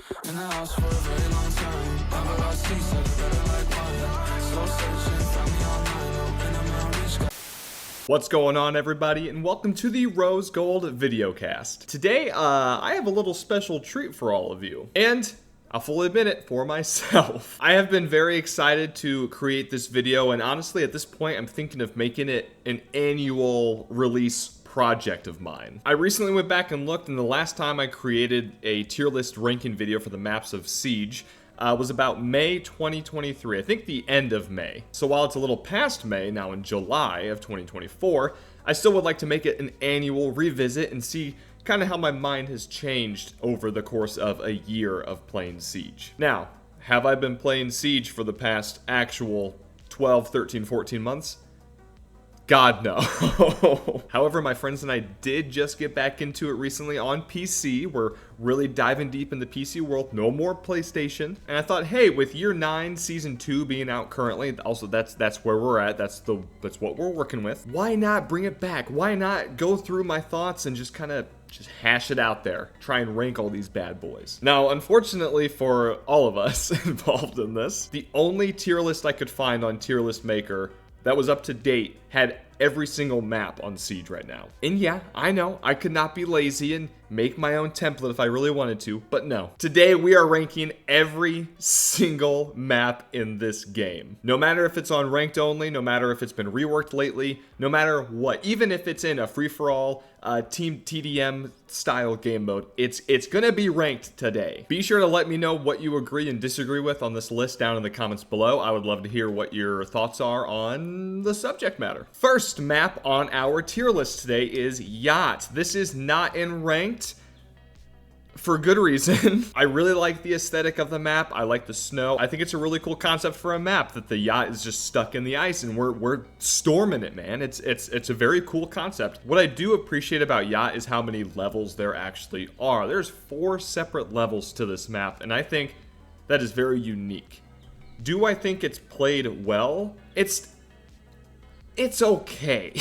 In the house for a very long time. Never lost seats, I better like wine. Slow searching, found me online. Open up my reach. What's going on, everybody, and welcome to the Rose Gold Videocast. Today, I have a little special treat for all of you, and I'll fully admit it, for myself. I have been very excited to create this video, and honestly, at this point, I'm thinking of making it an annual release project of mine. I recently went back and looked, and the last time I created a tier list ranking video for the maps of Siege was about May 2023, I think the end of May. So while it's a little past May, now in July of 2024, I still would like to make it an annual revisit and see kind of how my mind has changed over the course of a year of playing Siege. Now, have I been playing Siege for the past actual 12, 13, 14 months? God, no. However, my friends and I did just get back into it recently on PC. We're really diving deep in the PC world. No more PlayStation. And I thought, hey, with Year 9, Season 2 being out currently, also that's where we're at. That's what we're working with. Why not bring it back? Why not go through my thoughts and just kind of hash it out there. Try and rank all these bad boys. Now, unfortunately for all of us involved in this, the only tier list I could find on Tier List Maker that was up to date had every single map on Siege right now. And yeah, I know, I could not be lazy and make my own template if I really wanted to, but no. Today we are ranking every single map in this game. No matter if it's on ranked only, no matter if it's been reworked lately, no matter what, even if it's in a free-for-all team TDM style game mode, it's gonna be ranked today. Be sure to let me know what you agree and disagree with on this list down in the comments below. I would love to hear what your thoughts are on the subject matter. First map on our tier list today is Yacht. This is not in ranked for good reason. I really like the aesthetic of the map. I like the snow. I think it's a really cool concept for a map that the yacht is just stuck in the ice and we're storming it, man. It's a very cool concept. What I do appreciate about Yacht is how many levels there actually are. There's 4 separate levels to this map, and I think that is very unique. Do I think it's played well? It's okay.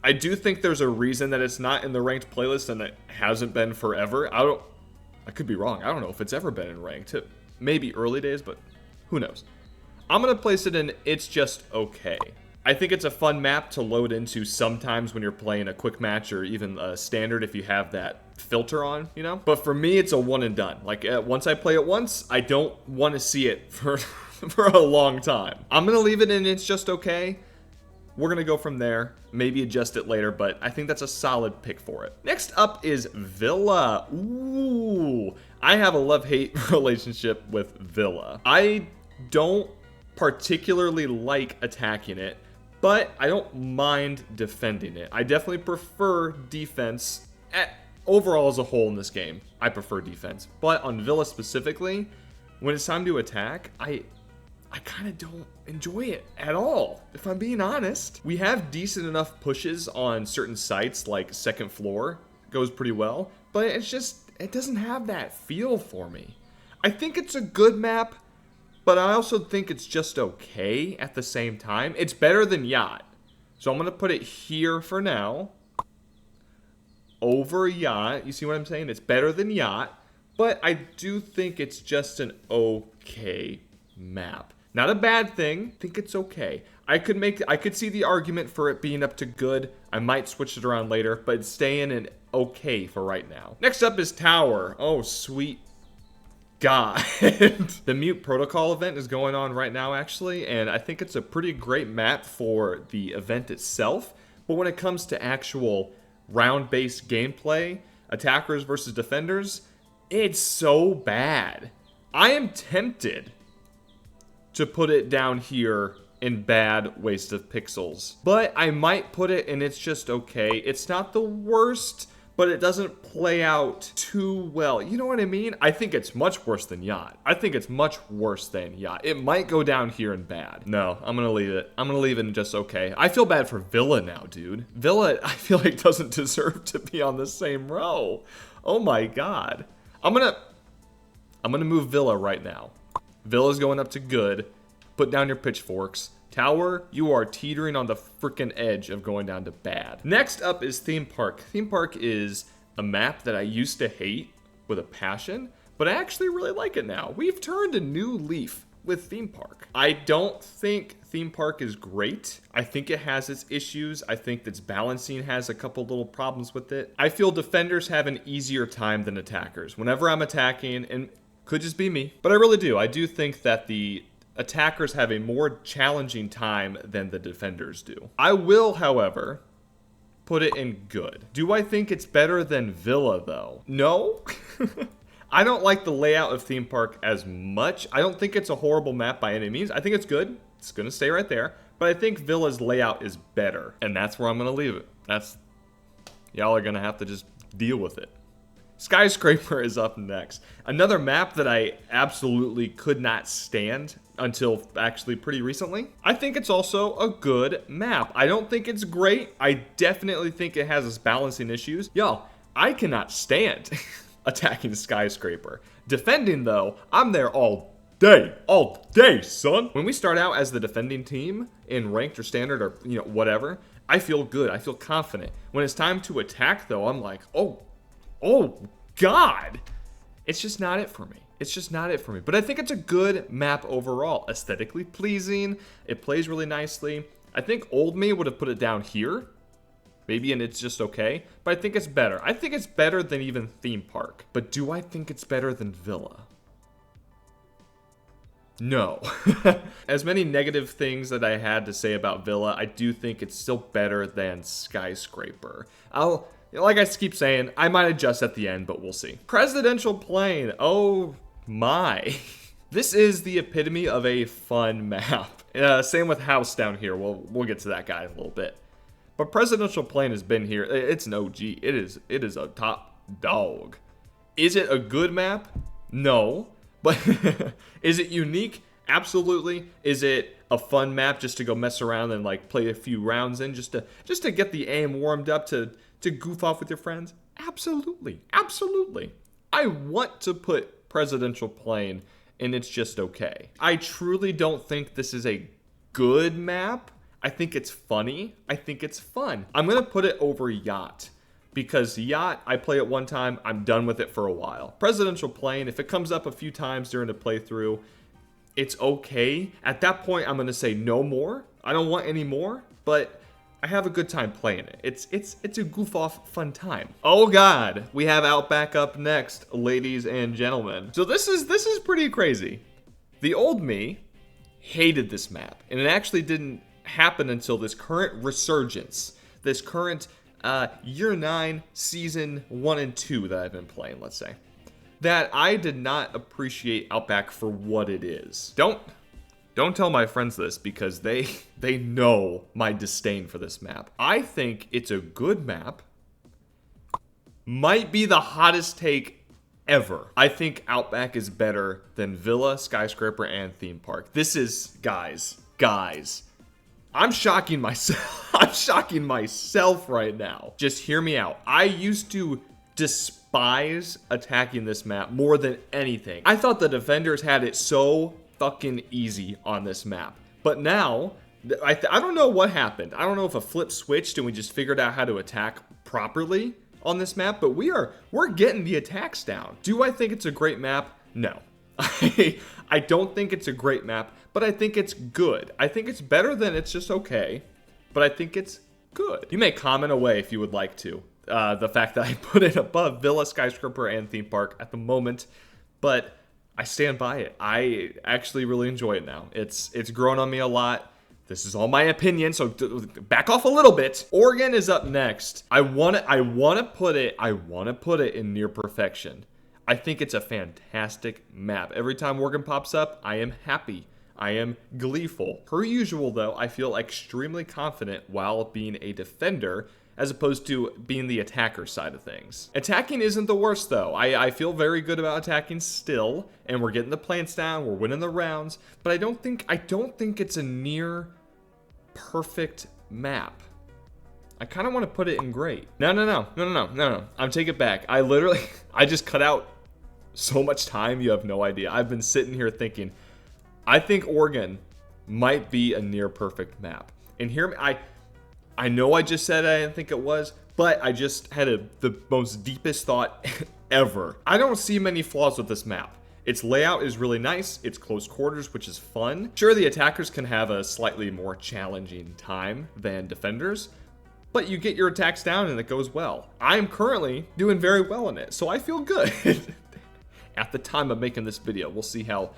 I do think there's a reason that it's not in the ranked playlist and it hasn't been forever. I could be wrong. I don't know if it's ever been in ranked. Maybe early days, but who knows. I'm going to place it in It's Just Okay. I think it's a fun map to load into sometimes when you're playing a quick match or even a standard if you have that filter on, you know? But for me, it's a one and done. Like, once I play it once, I don't want to see it for a long time. I'm going to leave it in It's Just Okay. We're going to go from there, maybe adjust it later, but I think that's a solid pick for it. Next up is Villa. Ooh, I have a love-hate relationship with Villa. I don't particularly like attacking it, but I don't mind defending it. I definitely prefer defense. Overall as a whole in this game, I prefer defense. But on Villa specifically, when it's time to attack, I kind of don't enjoy it at all, if I'm being honest. We have decent enough pushes on certain sites, like second floor goes pretty well, but it doesn't have that feel for me. I think it's a good map, but I also think it's just okay at the same time. It's better than Yacht, so I'm gonna put it here for now, over Yacht. You see what I'm saying? It's better than Yacht, but I do think it's just an okay map. Not a bad thing. I think it's okay. I could see the argument for it being up to good. I might switch it around later, but it's staying in okay for right now. Next up is Tower. Oh, sweet God. The Mute Protocol event is going on right now, actually, and I think it's a pretty great map for the event itself. But when it comes to actual round-based gameplay, attackers versus defenders, it's so bad. I am tempted to put it down here in bad waste of pixels, but I might put it in It's Just Okay. It's not the worst, but it doesn't play out too well. You know what I mean? I think it's much worse than Yacht. I think it's much worse than Yacht. It might go down here in bad. No, I'm gonna leave it. I'm gonna leave it in Just Okay. I feel bad for Villa now, dude. Villa, I feel like doesn't deserve to be on the same row. Oh my God. I'm gonna move Villa right now. Villa's going up to good. Put down your pitchforks. Tower, you are teetering on the freaking edge of going down to bad. Next up is Theme Park. Theme Park is a map that I used to hate with a passion, but I actually really like it now. We've turned a new leaf with theme park. I don't think theme park is great. I think it has its issues. I think its balancing has a couple little problems with it. I feel defenders have an easier time than attackers. Whenever I'm attacking, and could just be me, but I really do. I do think that the attackers have a more challenging time than the defenders do. I will, however, put it in good. Do I think it's better than Villa, though? No. I don't like the layout of theme park as much. I don't think it's a horrible map by any means. I think it's good. It's going to stay right there. But I think Villa's layout is better. And that's where I'm going to leave it. Y'all are going to have to just deal with it. Skyscraper is up next. Another map that I absolutely could not stand until actually pretty recently. I think it's also a good map. I don't think it's great. I definitely think it has its balancing issues. Y'all, I cannot stand attacking Skyscraper. Defending, though, I'm there all day, son. When we start out as the defending team in ranked or standard or, whatever, I feel good. I feel confident. When it's time to attack, though, I'm like, oh, God. It's just not it for me. But I think it's a good map overall. Aesthetically pleasing. It plays really nicely. I think old me would have put it down here. Maybe, and it's just okay. But I think it's better. I think it's better than even theme park. But do I think it's better than Villa? No. As many negative things that I had to say about Villa, I do think it's still better than Skyscraper. Like I keep saying, I might adjust at the end, but we'll see. Presidential Plane. Oh my. This is the epitome of a fun map. Same with House down here. We'll get to that guy in a little bit. But Presidential Plane has been here. It's an OG. It is a top dog. Is it a good map? No. But is it unique? Absolutely. Is it a fun map just to go mess around and like play a few rounds in, just to get the aim warmed up to goof off with your friends? Absolutely. I want to put Presidential Plane, and it's just okay. I truly don't think this is a good map. I think it's funny. I think it's fun. I'm going to put it over Yacht. Because Yacht, I play it one time, I'm done with it for a while. Presidential Plane, if it comes up a few times during the playthrough, it's okay. At that point, I'm going to say no more. I don't want any more, but I have a good time playing it. It's a goof-off fun time. Oh God, we have Outback up next, ladies and gentlemen. So this is pretty crazy. The old me hated this map, and it actually didn't happen until this current resurgence, this current year 9 season 1 and 2 that I've been playing, let's say, that I did not appreciate Outback for what it is. Don't tell my friends this, because they know my disdain for this map. I think it's a good map. Might be the hottest take ever. I think Outback is better than Villa, Skyscraper, and Theme Park. This is, guys, I'm shocking myself. I'm shocking myself right now. Just hear me out. I used to despise attacking this map more than anything. I thought the defenders had it so fucking easy on this map. But now, I don't know what happened. I don't know if a flip switched and we just figured out how to attack properly on this map, but we're getting the attacks down. Do I think it's a great map? No. I don't think it's a great map, but I think it's good. I think it's better than it's just okay, but I think it's good. You may comment away if you would like to. The fact that I put it above Villa, Skyscraper, and Theme Park at the moment, but I stand by it. I actually really enjoy it now. It's grown on me a lot. This is all my opinion, so back off a little bit. Oregon is up next. I want to put it in near perfection. I think it's a fantastic map. Every time Oregon pops up, I am happy. I am gleeful. Per usual, though, I feel extremely confident while being a defender, as opposed to being the attacker side of things. Attacking isn't the worst, though. I feel very good about attacking still, and we're getting the plants down, we're winning the rounds, but I don't think it's a near perfect map. I kind of want to put it in great. No. I'm taking it back. I just cut out so much time, you have no idea. I've been sitting here thinking, I think Oregon might be a near perfect map. And hear me, I know I just said I didn't think it was, but I just had the most deepest thought ever. I don't see many flaws with this map. Its layout is really nice, it's close quarters, which is fun. Sure, the attackers can have a slightly more challenging time than defenders, but you get your attacks down and it goes well. I'm currently doing very well in it, so I feel good. At the time of making this video, we'll see how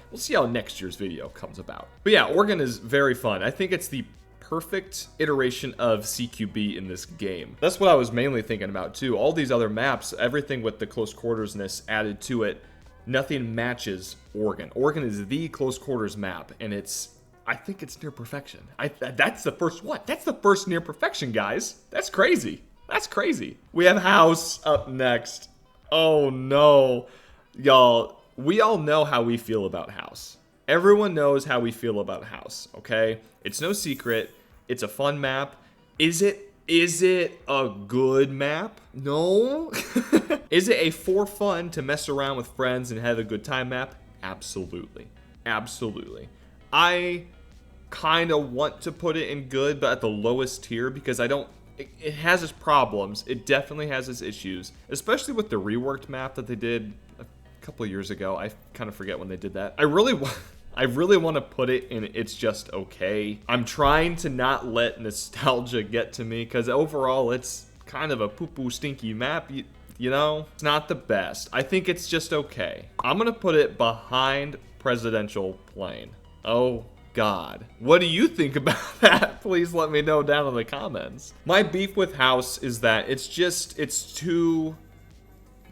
next year's video comes about. But yeah, Oregon is very fun. I think it's the perfect iteration of CQB in this game. That's what I was mainly thinking about too. All these other maps, everything with the close quartersness added to it, nothing matches Oregon. Oregon is the close quarters map, and I think it's near perfection. That's the first one. That's the first near perfection, guys. That's crazy. That's crazy. We have House up next. Oh no. Y'all, we all know how we feel about House. Everyone knows how we feel about House, okay? It's no secret. It's a fun map. Is it a good map? No. Is it a for fun to mess around with friends and have a good time map? Absolutely. Absolutely. I kind of want to put it in good, but at the lowest tier, because it has its problems. It definitely has its issues, especially with the reworked map that they did a couple of years ago. I kind of forget when they did that. I really want to put it in It's Just Okay. I'm trying to not let nostalgia get to me, because overall it's kind of a poo-poo stinky map, you know? It's not the best. I think It's Just Okay. I'm gonna put it behind Presidential Plane. Oh God. What do you think about that? Please let me know down in the comments. My beef with House is that it's too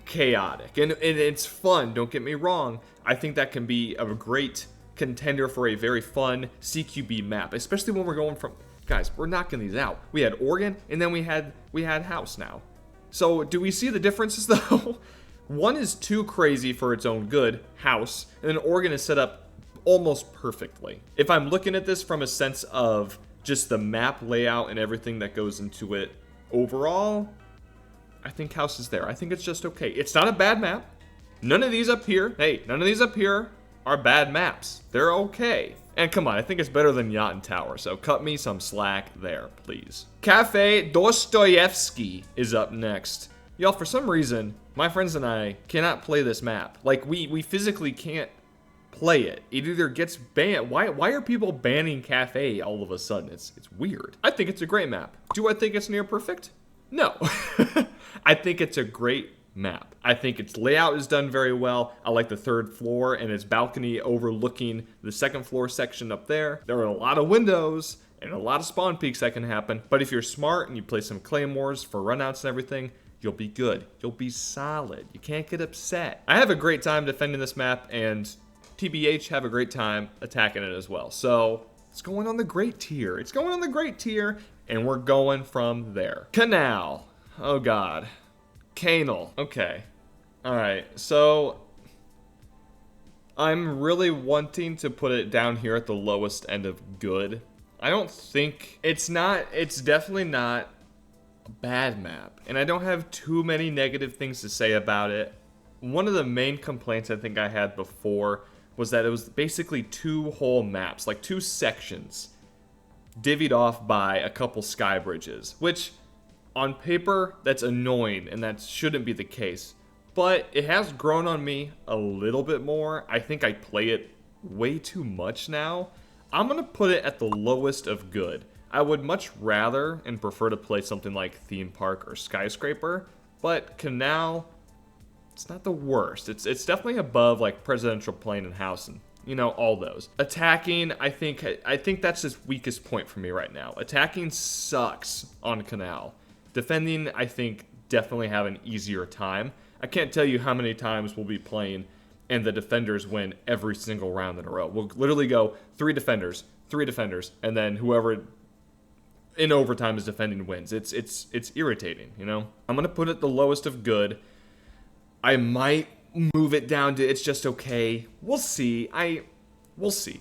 chaotic. And it's fun, don't get me wrong. I think that can be a great contender for a very fun CQB map, especially when we're going from, guys, we're knocking these out. We had Oregon, and then we had House now. So do we see the differences though? One is too crazy for its own good, House, and then Oregon is set up almost perfectly. If I'm looking at this from a sense of just the map layout and everything that goes into it overall, I think House is there. I think It's Just Okay. It's not a bad map. None of these up here are bad maps. They're okay. And come on, I think it's better than Yacht and Tower, so cut me some slack there, please. Cafe Dostoyevsky is up next. Y'all, for some reason, my friends and I cannot play this map. Like, we physically can't play it. It either gets banned. Why are people banning Cafe all of a sudden? It's weird. I think it's a great map. Do I think it's near perfect? No. I think it's a great map. I think its layout is done very well. I like the third floor and its balcony overlooking the second floor section up there. There are a lot of windows and a lot of spawn peaks that can happen. But if you're smart and you play some claymores for runouts and everything, you'll be good. You'll be solid. You can't get upset. I have a great time defending this map, and TBH have a great time attacking it as well. So it's going on the great tier. It's going on the great tier, and we're going from there. Canal. Oh God. Canal. Okay. All right. So I'm really wanting to put it down here at the lowest end of good. I don't think it's definitely not a bad map, and I don't have too many negative things to say about it. One of the main complaints I think I had before was that it was basically two whole maps, like two sections, divvied off by a couple sky bridges, which on paper, that's annoying, and that shouldn't be the case. But it has grown on me a little bit more. I think I play it way too much now. I'm gonna put it at the lowest of good. I would much rather and prefer to play something like Theme Park or Skyscraper, but Canal, it's not the worst. It's definitely above like Presidential Plane and House and, you know, all those. Attacking, I think that's his weakest point for me right now. Attacking sucks on Canal. Defending, I think, definitely have an easier time. I can't tell you how many times we'll be playing and the defenders win every single round in a row. We'll literally go three defenders, and then whoever in overtime is defending wins. It's irritating, you know? I'm gonna put it the lowest of good. I might move it down to It's Just Okay. We'll see. We'll see.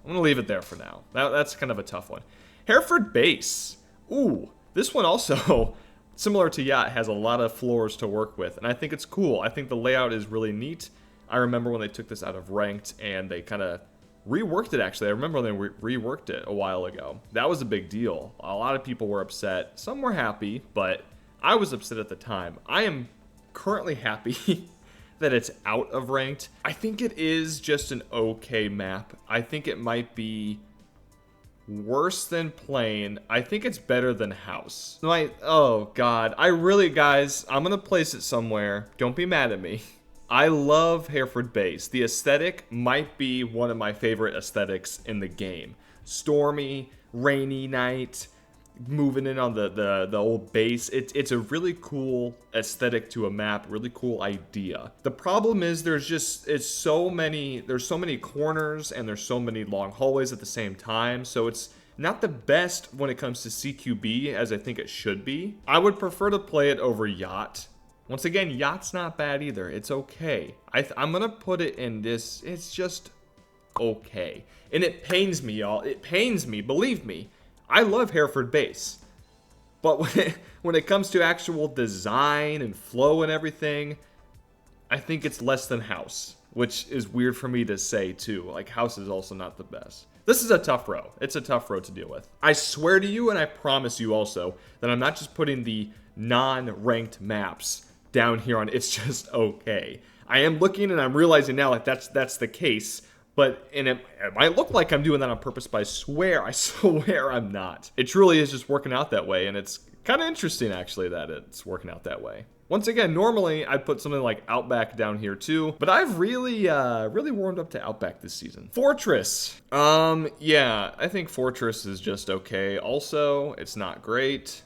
I'm gonna leave it there for now. That's kind of a tough one. Hereford Base. Ooh, this one also, similar to Yacht, has a lot of floors to work with, and I think it's cool. I think the layout is really neat. I remember when they took this out of Ranked and they kind of reworked it, actually. I remember when they reworked it a while ago. That was a big deal. A lot of people were upset. Some were happy, but I was upset at the time. I am currently happy that it's out of ranked. I think it is just an okay map. I think it might be worse than plain. I think it's better than house. Oh god. Guys, I'm gonna place it somewhere. Don't be mad at me. I love Hereford base. The aesthetic might be one of my favorite aesthetics in the game. Stormy, rainy night, moving in on the old base. It's a really cool aesthetic to a map, really cool idea. The problem is there's so many corners and there's so many long hallways at the same time, so it's not the best when it comes to CQB as I think it should be. I would prefer to play it over Yacht. Once again, Yacht's not bad either. It's okay. I'm gonna put it in this. It's just okay. And it pains me, y'all. It pains me, believe me. I love Hereford base. But when it comes to actual design and flow and everything, I think it's less than house, which is weird for me to say too. Like, house is also not the best. This is a tough row. It's a tough row to deal with. I swear to you, and I promise you also, that I'm not just putting the non-ranked maps down here on it's just okay. I am looking and I'm realizing now like that's the case, but it might look like I'm doing that on purpose, but I swear I'm not. It truly is just working out that way, and it's kind of interesting actually that it's working out that way. Once again, normally I'd put something like Outback down here too, but I've really warmed up to Outback this season. Fortress. Yeah, I think Fortress is just okay. Also, it's not great.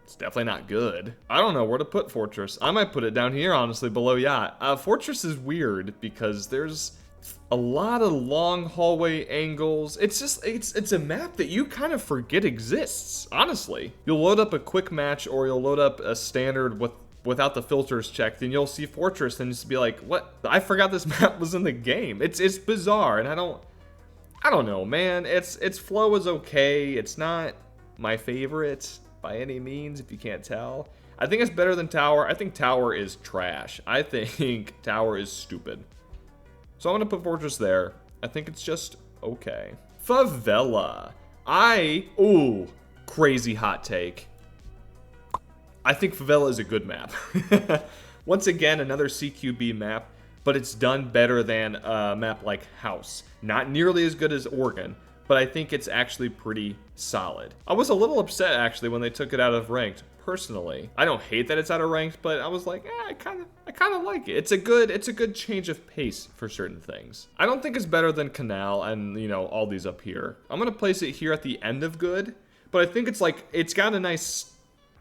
It's definitely not good. I don't know where to put Fortress. I might put it down here, honestly, below Yacht. Fortress is weird because there's a lot of long hallway angles. It's a map that you kind of forget exists, honestly. You'll load up a quick match or you'll load up a standard without the filters checked, and you'll see Fortress and just be like, what? I forgot this map was in the game. It's bizarre, and I don't know, man. Its flow is okay. It's not my favorite by any means, if you can't tell. I think it's better than Tower. I think Tower is trash. I think Tower is stupid. So I'm gonna put Fortress there. I think it's just okay. Favela. Ooh, crazy hot take. I think Favela is a good map. Once again, another CQB map, but it's done better than a map like House. Not nearly as good as Oregon, but I think it's actually pretty solid. I was a little upset actually when they took it out of ranked. Personally, I don't hate that it's out of ranked, but I was like, I kind of like it. It's a good change of pace for certain things. I don't think it's better than Canal and all these up here. I'm gonna place it here at the end of good, but I think it's got a nice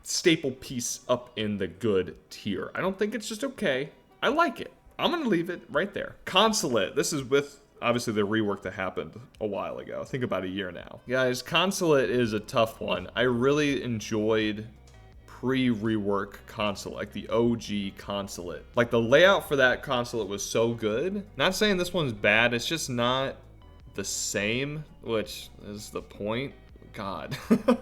staple piece up in the good tier. I don't think it's just okay. I like it. I'm gonna leave it right there. Consulate. This is with obviously the rework that happened a while ago. I think about a year now. Guys, Consulate is a tough one. I really enjoyed pre-rework Consulate, like the OG Consulate. Like the layout for that Consulate was so good. Not saying this one's bad, it's just not the same, which is the point. God.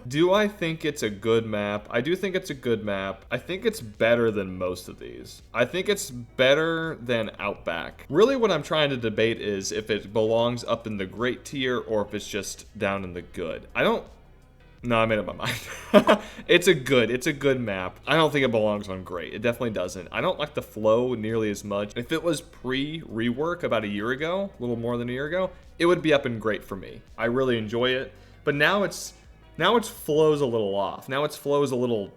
Do I think it's a good map? I do think it's a good map. I think it's better than most of these. I think it's better than Outback. Really what I'm trying to debate is if it belongs up in the great tier or if it's just down in the good. No, I made up my mind. It's a good map. I don't think it belongs on great. It definitely doesn't. I don't like the flow nearly as much. If it was pre-rework about a year ago, a little more than a year ago, it would be up in great for me. I really enjoy it. But now it flows a little off. Now it flows a little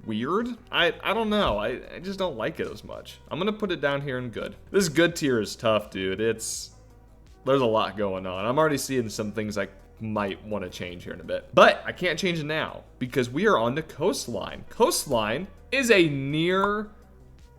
weird. I don't know. I just don't like it as much. I'm gonna put it down here in good. This good tier is tough, dude. There's a lot going on. I'm already seeing some things I might want to change here in a bit. But I can't change it now because we are on the Coastline. Coastline is a near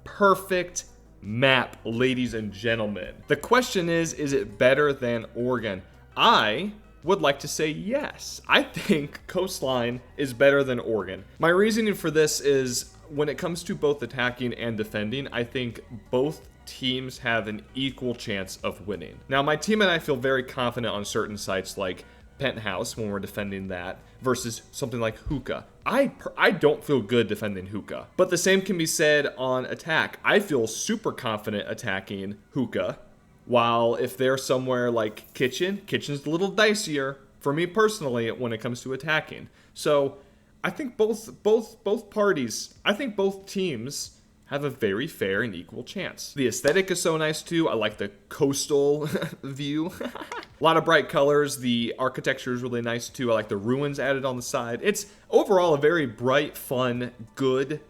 perfect map, ladies and gentlemen. The question is it better than Oregon? I would like to say yes. I think Coastline is better than Oregon. My reasoning for this is when it comes to both attacking and defending, I think both teams have an equal chance of winning. Now, my team and I feel very confident on certain sites like Penthouse when we're defending that versus something like Hookah. I don't feel good defending Hookah, but the same can be said on attack. I feel super confident attacking Hookah, while if they're somewhere like Kitchen's a little dicier for me personally when it comes to attacking. So I think both parties, I think both teams have a very fair and equal chance. The aesthetic is so nice too. I like the coastal view. A lot of bright colors. The architecture is really nice too. I like the ruins added on the side. It's overall a very bright, fun, good,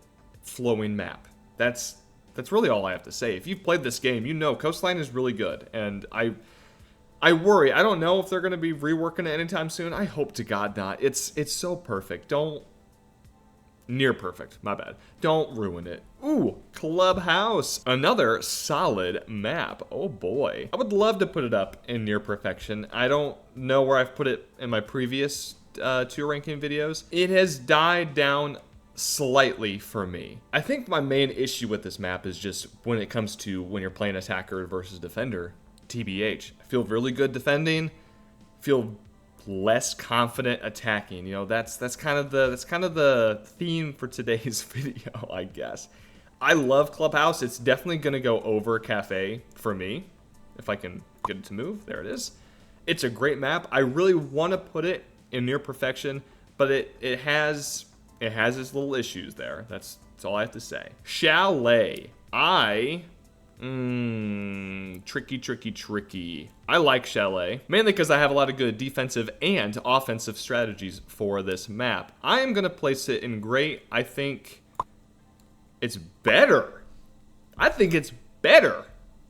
flowing map. That's really all I have to say. If you've played this game, you know Coastline is really good. And I worry. I don't know if they're going to be reworking it anytime soon. I hope to God not. It's so perfect. Near perfect, my bad. Don't ruin it. Ooh, Clubhouse. Another solid map. Oh boy. I would love to put it up in near perfection. I don't know where I've put it in my previous 2 ranking videos. It has died down slightly for me. I think my main issue with this map is just when it comes to when you're playing attacker versus defender, TBH. I feel really good defending, feel less confident attacking. You know, that's kind of the theme for today's video, I guess. I love Clubhouse. It's definitely gonna go over Cafe for me. If I can get it to move, there it is. It's a great map. I really want to put it in near perfection, but it has its little issues there. That's all I have to say. Chalet. Tricky. I like Chalet, mainly because I have a lot of good defensive and offensive strategies for this map. I am going to place it in great. I think it's better.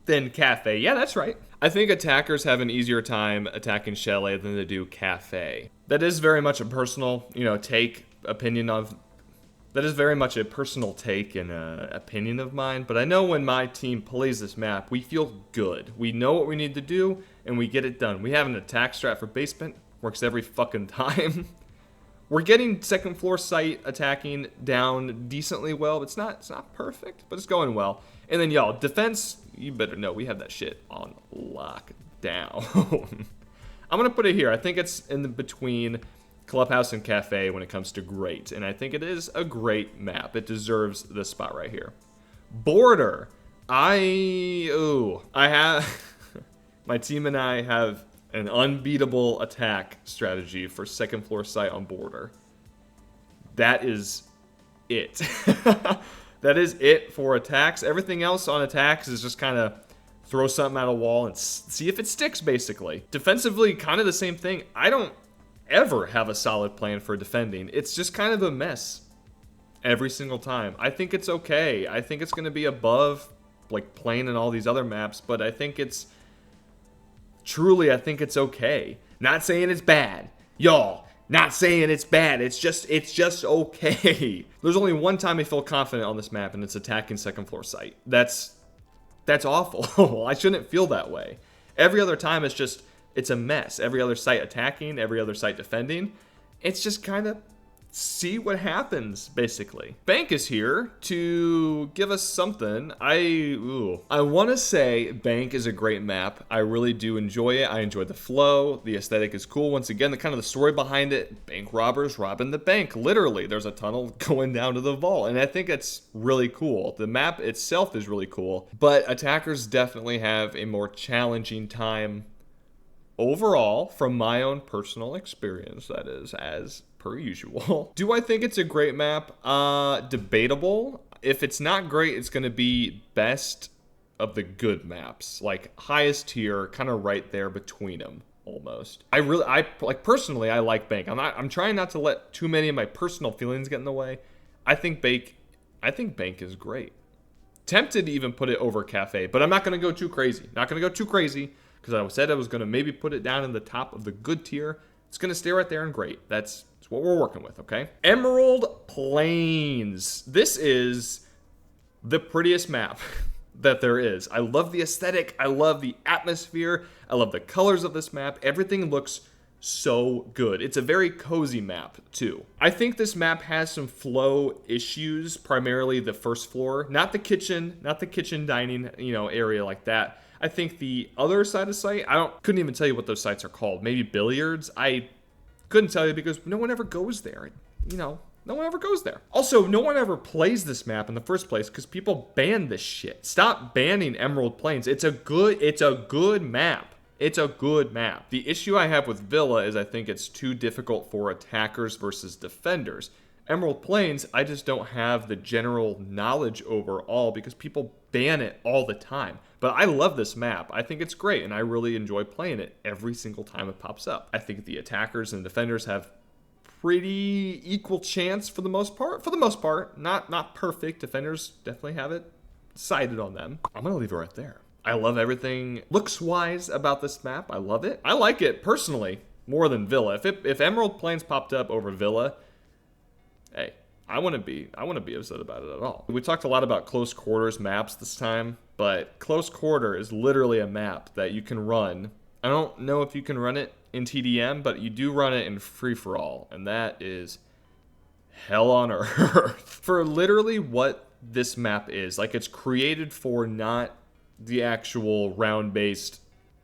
Than Cafe. Yeah, that's right. I think attackers have an easier time attacking Chalet than they do Cafe. That is very much a personal, opinion of. That is very much a personal take and opinion of mine, but I know when my team plays this map, we feel good. We know what we need to do, and we get it done. We have an attack strat for basement. Works every fucking time. We're getting second floor site attacking down decently well. It's not perfect, but it's going well. And then, y'all, defense, you better know we have that shit on lockdown. I'm going to put it here. I think it's in the between Clubhouse and Cafe when it comes to great, and I think it is a great map. It deserves this spot right here. Border. I have my team and I have an unbeatable attack strategy for second floor site on Border. That is it. That is it for attacks. Everything else on attacks is just kind of throw something at a wall and see if it sticks, basically. Defensively, kind of the same thing. I don't ever have a solid plan for defending. It's just kind of a mess every single time. I think it's okay. I think it's going to be above like playing in all these other maps, but I think it's okay. Not saying it's bad. Y'all, not saying it's bad. It's just okay. There's only one time I feel confident on this map, and it's attacking second floor site. That's awful. I shouldn't feel that way. Every other time it's a mess. Every other site attacking, every other site defending. It's just kind of see what happens, basically. Bank is here to give us something. I want to say Bank is a great map. I really do enjoy it. I enjoy the flow. The aesthetic is cool. Once again, the story behind it, bank robbers robbing the bank. Literally, there's a tunnel going down to the vault, and I think it's really cool. The map itself is really cool, but attackers definitely have a more challenging time overall, from my own personal experience, that is, as per usual. Do I think it's a great map? Debatable. If it's not great, it's going to be best of the good maps. Like, highest tier, kind of right there between them, almost. Personally, I like Bank. I'm trying not to let too many of my personal feelings get in the way. I think Bank is great. Tempted to even put it over Cafe, but I'm not going to go too crazy. Because I said I was going to maybe put it down in the top of the good tier. It's going to stay right there in great. That's what we're working with, okay? Emerald Plains. This is the prettiest map that there is. I love the aesthetic. I love the atmosphere. I love the colors of this map. Everything looks so good. It's a very cozy map, too. I think this map has some flow issues, primarily the first floor. Not the kitchen dining, area like that. I think the other side of site, couldn't even tell you what those sites are called. Maybe billiards. I couldn't tell you because no one ever goes there. No one ever goes there. Also, no one ever plays this map in the first place because people ban this shit. Stop banning Emerald Plains. It's a good map. It's a good map. The issue I have with Villa is I think it's too difficult for attackers versus defenders. Emerald Plains, I just don't have the general knowledge overall because people ban it all the time. But I love this map. I think it's great, and I really enjoy playing it every single time it pops up. I think the attackers and defenders have pretty equal chance for the most part. For the most part, not perfect. Defenders definitely have it sided on them. I'm gonna leave it right there. I love everything looks-wise about this map. I love it. I like it personally more than Villa. If Emerald Plains popped up over Villa, hey, I wouldn't be upset about it at all. We talked a lot about close quarters maps this time, but close quarter is literally a map that you can run. I don't know if you can run it in TDM, but you do run it in free-for-all, and that is hell on earth. For literally what this map is, like, it's created for not the actual round-based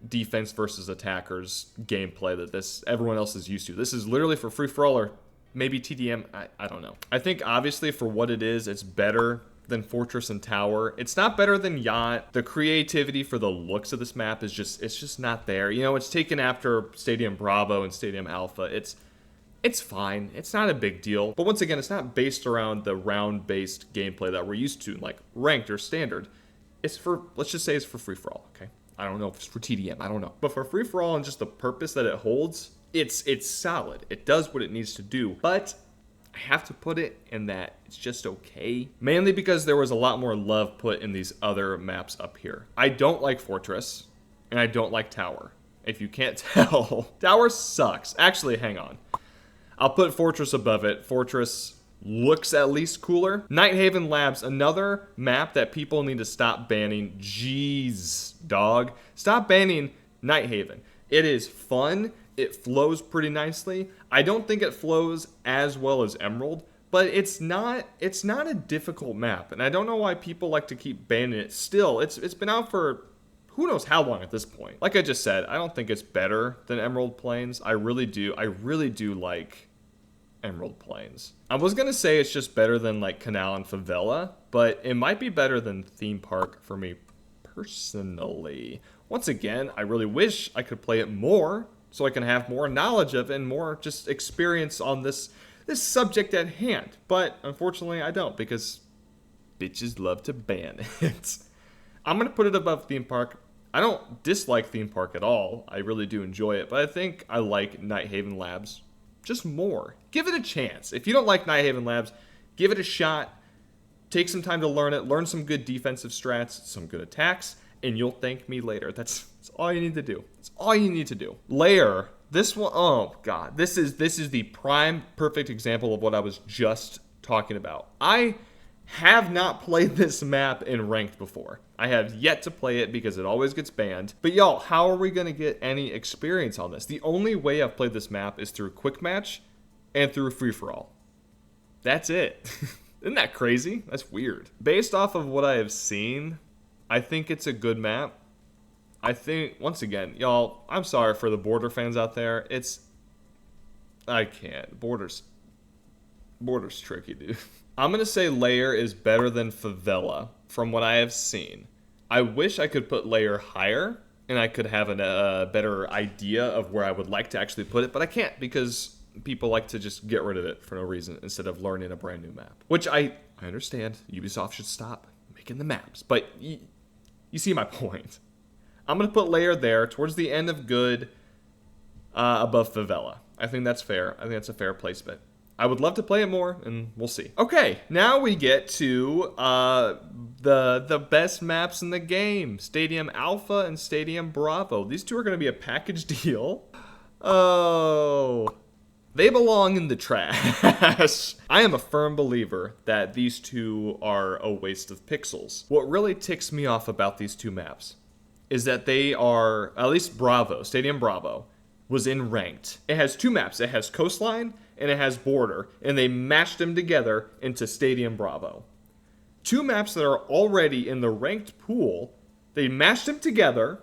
defense versus attackers gameplay that everyone else is used to. This is literally for free-for-all or maybe TDM, I don't know. I think obviously for what it is, it's better than Fortress and Tower. It's not better than Yacht. The creativity for the looks of this map is just not there. You know, it's taken after Stadium Bravo and Stadium Alpha. It's fine. It's not a big deal. But once again, it's not based around the round-based gameplay that we're used to, like ranked or standard. It's for, let's just say it's for free-for-all, okay? I don't know if it's for TDM, I don't know. But for free-for-all and just the purpose that it holds, it's solid. It does what it needs to do. But I have to put it in that it's just okay. Mainly because there was a lot more love put in these other maps up here. I don't like Fortress, and I don't like Tower. If you can't tell, Tower sucks. Actually, hang on. I'll put Fortress above it. Fortress looks at least cooler. Nighthaven Labs, another map that people need to stop banning. Jeez, dog. Stop banning Nighthaven. It is fun. It flows pretty nicely. I don't think it flows as well as Emerald, but it's not a difficult map, and I don't know why people like to keep banning it. Still, it's been out for who knows how long at this point. Like I just said, I don't think it's better than Emerald Plains. I really do like Emerald Plains. I was gonna say it's just better than like Canal and Favela, but it might be better than Theme Park for me personally. Once again, I really wish I could play it more so I can have more knowledge of it and more just experience on this subject at hand. But unfortunately, I don't, because bitches love to ban it. I'm gonna put it above Theme Park. I don't dislike Theme Park at all. I really do enjoy it, but I think I like Nighthaven Labs just more. Give it a chance. If you don't like Nighthaven Labs, give it a shot. Take some time to learn it. Learn some good defensive strats, some good attacks, and you'll thank me later. That's all you need to do. That's all you need to do. Lair. This one, oh god. This is the prime perfect example of what I was just talking about. I have not played this map in ranked before. I have yet to play it because it always gets banned. But y'all, how are we going to get any experience on this? The only way I've played this map is through Quick Match and through Free-For-All. That's it. Isn't that crazy? That's weird. Based off of what I have seen, I think it's a good map. I think, once again, y'all, I'm sorry for the Border fans out there. I can't. Border's tricky, dude. I'm going to say Lair is better than Favela from what I have seen. I wish I could put Lair higher and I could have a better idea of where I would like to actually put it, but I can't because people like to just get rid of it for no reason instead of learning a brand new map. Which I understand. Ubisoft should stop making the maps, but you see my point. I'm going to put Lair there towards the end of good above Favela. I think that's fair. I think that's a fair placement. I would love to play it more, and we'll see. Okay, now we get to the best maps in the game. Stadium Alpha and Stadium Bravo. These two are going to be a package deal. Oh, they belong in the trash. I am a firm believer that these two are a waste of pixels. What really ticks me off about these two maps is that they are, at least Bravo, Stadium Bravo, was in ranked. It has two maps. It has Coastline and it has Border, and they mashed them together into Stadium Bravo. Two maps that are already in the ranked pool, they mashed them together,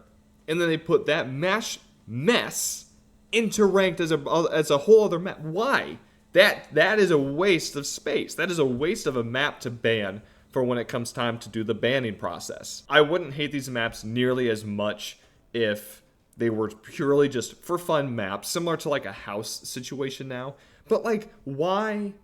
and then they put that mash mess into ranked as a whole other map. Why? That is a waste of space. That is a waste of a map to ban for when it comes time to do the banning process. I wouldn't hate these maps nearly as much if they were purely just for fun maps, similar to like a house situation now. But like, why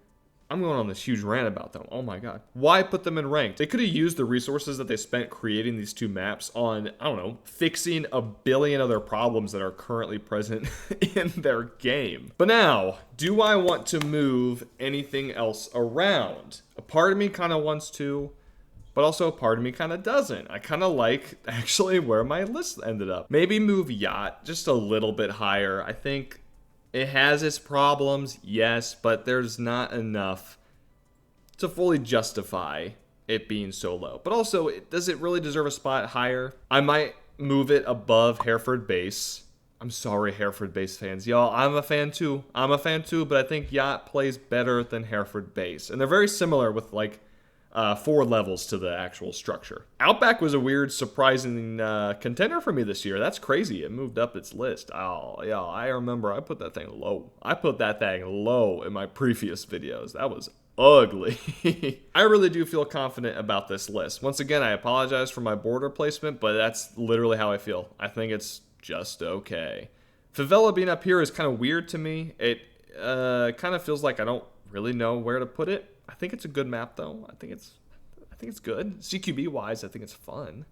I'm going on this huge rant about them. Oh my god. Why put them in ranked? They could have used the resources that they spent creating these two maps on, I don't know, fixing a billion other problems that are currently present in their game. But now, do I want to move anything else around? A part of me kind of wants to, but also a part of me kind of doesn't. I kind of like actually where my list ended up. Maybe move yacht just a little bit higher. I think it has its problems, yes, but there's not enough to fully justify it being so low. But also, does it really deserve a spot higher? I might move it above Hereford base. I'm sorry, Hereford base fans. Y'all, I'm a fan too, but I think yacht plays better than Hereford base. And they're very similar with like 4 levels to the actual structure. Outback was a weird, surprising contender for me this year. That's crazy. It moved up its list. Oh, yeah, I remember I put that thing low. I put that thing low in my previous videos. That was ugly. I really do feel confident about this list. Once again, I apologize for my border placement, but that's literally how I feel. I think it's just okay. Favela being up here is kind of weird to me. It kind of feels like I don't really know where to put it. I think it's a good map though. I think it's good. CQB wise, I think it's fun.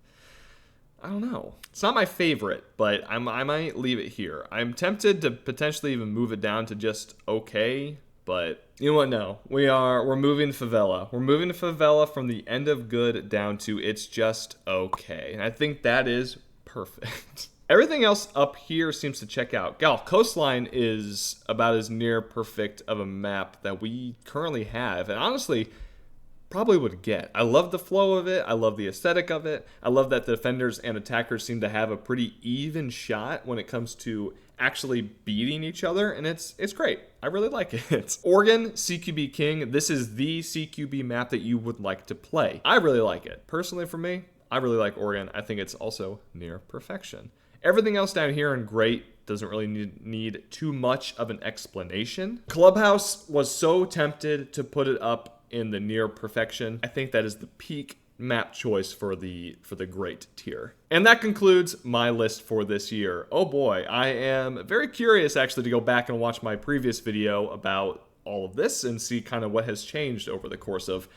I don't know. It's not my favorite, but I might leave it here. I'm tempted to potentially even move it down to just okay, but you know what? No, we're moving Favela. We're moving Favela from the end of good down to it's just okay, and I think that is perfect. Everything else up here seems to check out. Coastline is about as near perfect of a map that we currently have, and honestly, probably would get. I love the flow of it. I love the aesthetic of it. I love that the defenders and attackers seem to have a pretty even shot when it comes to actually beating each other, and it's great. I really like it. Oregon, CQB King. This is the CQB map that you would like to play. I really like it. Personally, for me, I really like Oregon. I think it's also near perfection. Everything else down here in great doesn't really need too much of an explanation. Clubhouse was so tempted to put it up in the near perfection. I think that is the peak map choice for the great tier. And that concludes my list for this year. Oh boy, I am very curious actually to go back and watch my previous video about all of this and see kind of what has changed over the course of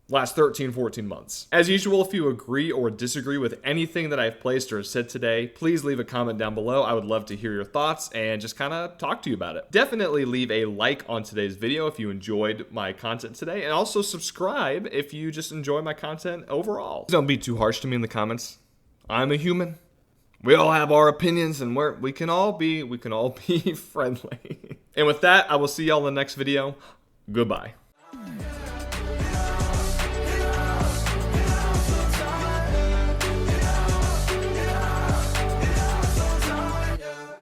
last 13, 14 months. As usual, if you agree or disagree with anything that I've placed or said today, please leave a comment down below. I would love to hear your thoughts and just kind of talk to you about it. Definitely leave a like on today's video if you enjoyed my content today, and also subscribe if you just enjoy my content overall. Don't be too harsh to me in the comments. I'm a human. We all have our opinions, and we can all be friendly. And with that, I will see y'all in the next video. Goodbye.